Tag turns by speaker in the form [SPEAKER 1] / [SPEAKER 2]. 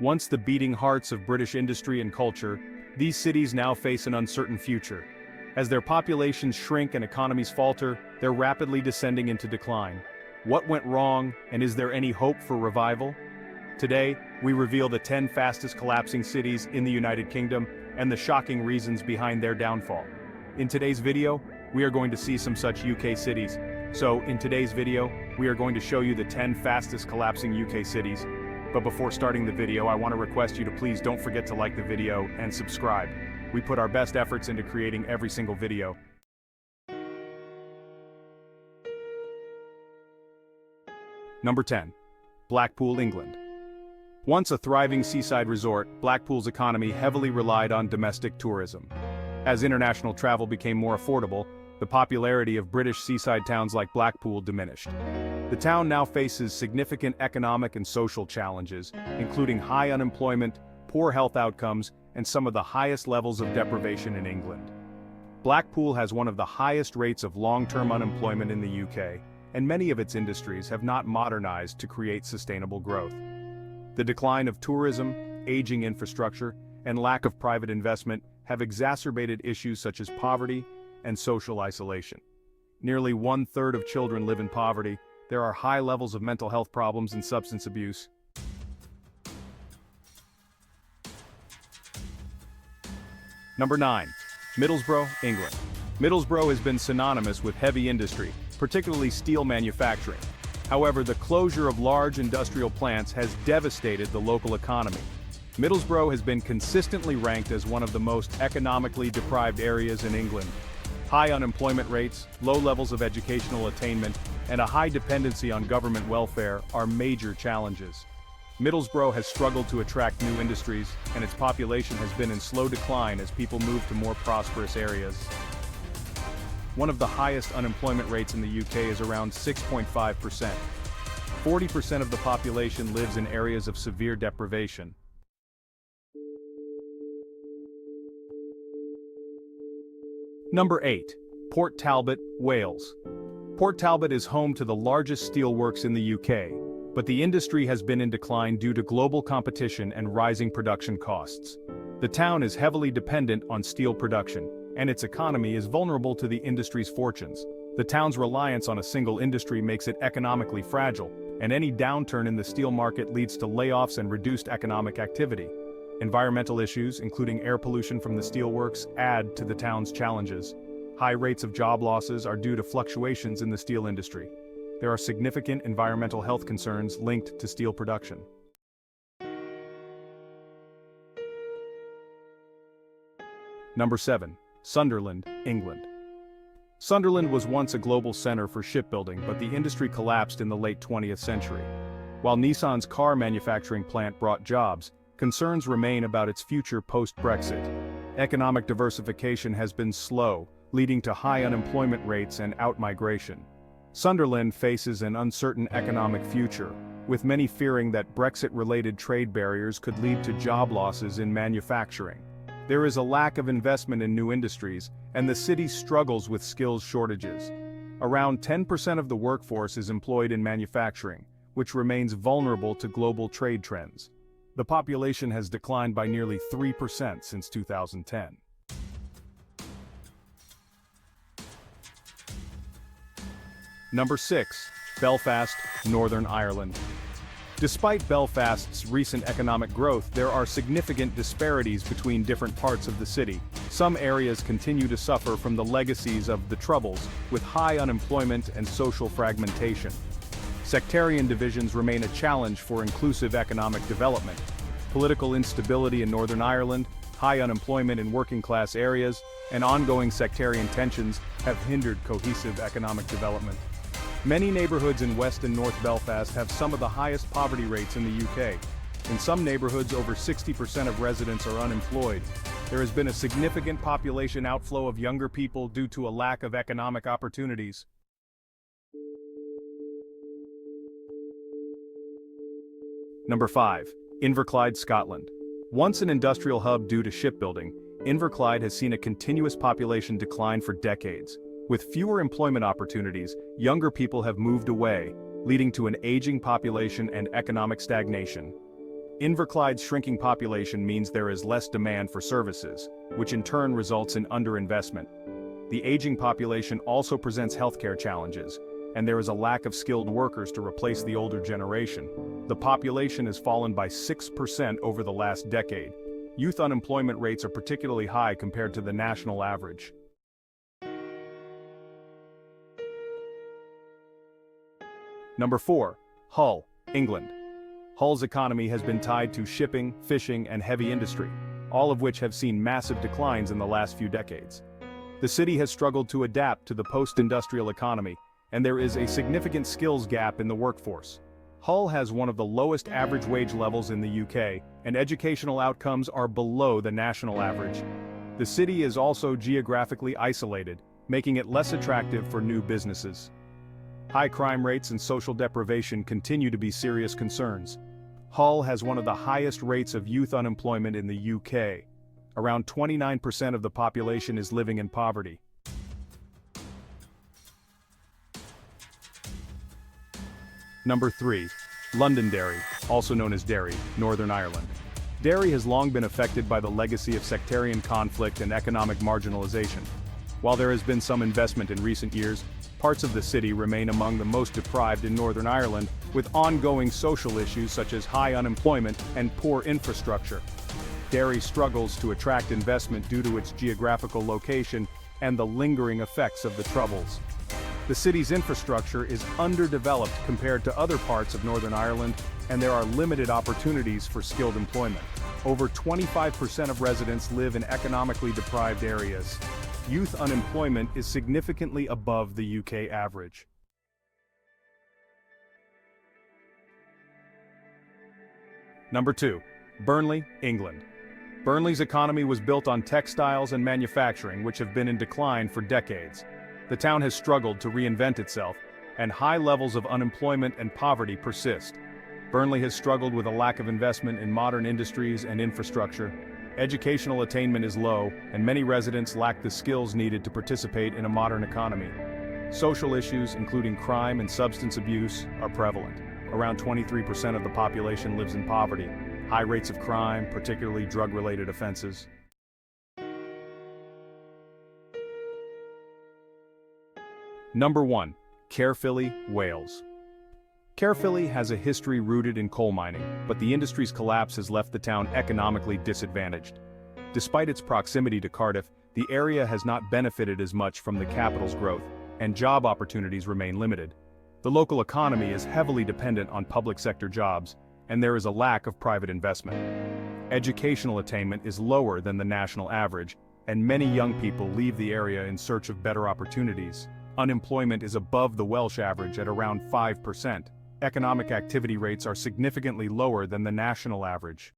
[SPEAKER 1] Once the beating hearts of British industry and culture, these cities now face an uncertain future. As their populations shrink and economies falter, they're rapidly descending into decline. What went wrong, and is there any hope for revival? Today, we reveal the 10 fastest collapsing cities in the United Kingdom and the shocking reasons behind their downfall. In today's video, we are going to see some such UK cities. So, in today's video, we are going to show you the 10 fastest collapsing UK cities. But before starting the video, I want to request you to please don't forget to like the video and subscribe. We put our best efforts into creating every single video. Number 10. Blackpool, England. Once a thriving seaside resort, Blackpool's economy heavily relied on domestic tourism. As international travel became more affordable, the popularity of British seaside towns like Blackpool diminished. The town now faces significant economic and social challenges, including high unemployment, poor health outcomes, and some of the highest levels of deprivation in England. Blackpool has one of the highest rates of long-term unemployment in the UK, and many of its industries have not modernized to create sustainable growth. The decline of tourism, aging infrastructure, and lack of private investment have exacerbated issues such as poverty and social isolation. Nearly 1/3 of children live in poverty. There are high levels of mental health problems and substance abuse. Number 9. Middlesbrough, England. Middlesbrough has been synonymous with heavy industry, particularly steel manufacturing. However, the closure of large industrial plants has devastated the local economy. Middlesbrough has been consistently ranked as one of the most economically deprived areas in England. High unemployment rates, low levels of educational attainment, and a high dependency on government welfare are major challenges. Middlesbrough has struggled to attract new industries, and its population has been in slow decline as people move to more prosperous areas. One of the highest unemployment rates in the UK is around 6.5%. 40% of the population lives in areas of severe deprivation. Number 8. Port Talbot, Wales. Port Talbot is home to the largest steelworks in the UK, but the industry has been in decline due to global competition and rising production costs. The town is heavily dependent on steel production, and its economy is vulnerable to the industry's fortunes. The town's reliance on a single industry makes it economically fragile, and any downturn in the steel market leads to layoffs and reduced economic activity. Environmental issues, including air pollution from the steelworks, add to the town's challenges. High rates of job losses are due to fluctuations in the steel industry. There are significant environmental health concerns linked to steel production. Number 7. Sunderland, England. Sunderland was once a global center for shipbuilding, but the industry collapsed in the late 20th century. While Nissan's car manufacturing plant brought jobs, concerns remain about its future post-Brexit. Economic diversification has been slow, leading to high unemployment rates and outmigration. Sunderland faces an uncertain economic future, with many fearing that Brexit-related trade barriers could lead to job losses in manufacturing. There is a lack of investment in new industries, and the city struggles with skills shortages. Around 10% of the workforce is employed in manufacturing, which remains vulnerable to global trade trends. The population has declined by nearly 3% since 2010. Number 6. Belfast, Northern Ireland. Despite Belfast's recent economic growth, there are significant disparities between different parts of the city. Some areas continue to suffer from the legacies of the Troubles, with high unemployment and social fragmentation. Sectarian divisions remain a challenge for inclusive economic development. Political instability in Northern Ireland, high unemployment in working-class areas, and ongoing sectarian tensions have hindered cohesive economic development. Many neighborhoods in West and North Belfast have some of the highest poverty rates in the UK. In some neighborhoods, over 60% of residents are unemployed. There has been a significant population outflow of younger people due to a lack of economic opportunities. Number 5. Inverclyde, Scotland. Once an industrial hub due to shipbuilding, Inverclyde has seen a continuous population decline for decades. With fewer employment opportunities, younger people have moved away, leading to an aging population and economic stagnation. Inverclyde's shrinking population means there is less demand for services, which in turn results in underinvestment. The aging population also presents healthcare challenges, and there is a lack of skilled workers to replace the older generation. The population has fallen by 6% over the last decade. Youth unemployment rates are particularly high compared to the national average. Number 4. Hull, England. Hull's economy has been tied to shipping, fishing, and heavy industry, all of which have seen massive declines in the last few decades. The city has struggled to adapt to the post-industrial economy, and there is a significant skills gap in the workforce. Hull has one of the lowest average wage levels in the UK, and educational outcomes are below the national average. The city is also geographically isolated, making it less attractive for new businesses. High crime rates and social deprivation continue to be serious concerns. Hull has one of the highest rates of youth unemployment in the UK. Around 29% of the population is living in poverty. Number 3. Londonderry, also known as Derry, Northern Ireland. Derry has long been affected by the legacy of sectarian conflict and economic marginalization. While there has been some investment in recent years, parts of the city remain among the most deprived in Northern Ireland, with ongoing social issues such as high unemployment and poor infrastructure. Derry struggles to attract investment due to its geographical location and the lingering effects of the Troubles. The city's infrastructure is underdeveloped compared to other parts of Northern Ireland, and there are limited opportunities for skilled employment. Over 25% of residents live in economically deprived areas. Youth unemployment is significantly above the UK average. Number 2. Burnley, England. Burnley's economy was built on textiles and manufacturing, which have been in decline for decades. The town has struggled to reinvent itself, and high levels of unemployment and poverty persist. Burnley has struggled with a lack of investment in modern industries and infrastructure. Educational attainment is low, and many residents lack the skills needed to participate in a modern economy. Social issues, including crime and substance abuse, are prevalent. Around 23% of the population lives in poverty. High rates of crime, particularly drug-related offenses. Number 1. Caerphilly, Wales. Caerphilly has a history rooted in coal mining, but the industry's collapse has left the town economically disadvantaged. Despite its proximity to Cardiff, the area has not benefited as much from the capital's growth, and job opportunities remain limited. The local economy is heavily dependent on public sector jobs, and there is a lack of private investment. Educational attainment is lower than the national average, and many young people leave the area in search of better opportunities. Unemployment is above the Welsh average at around 5%. Economic activity rates are significantly lower than the national average.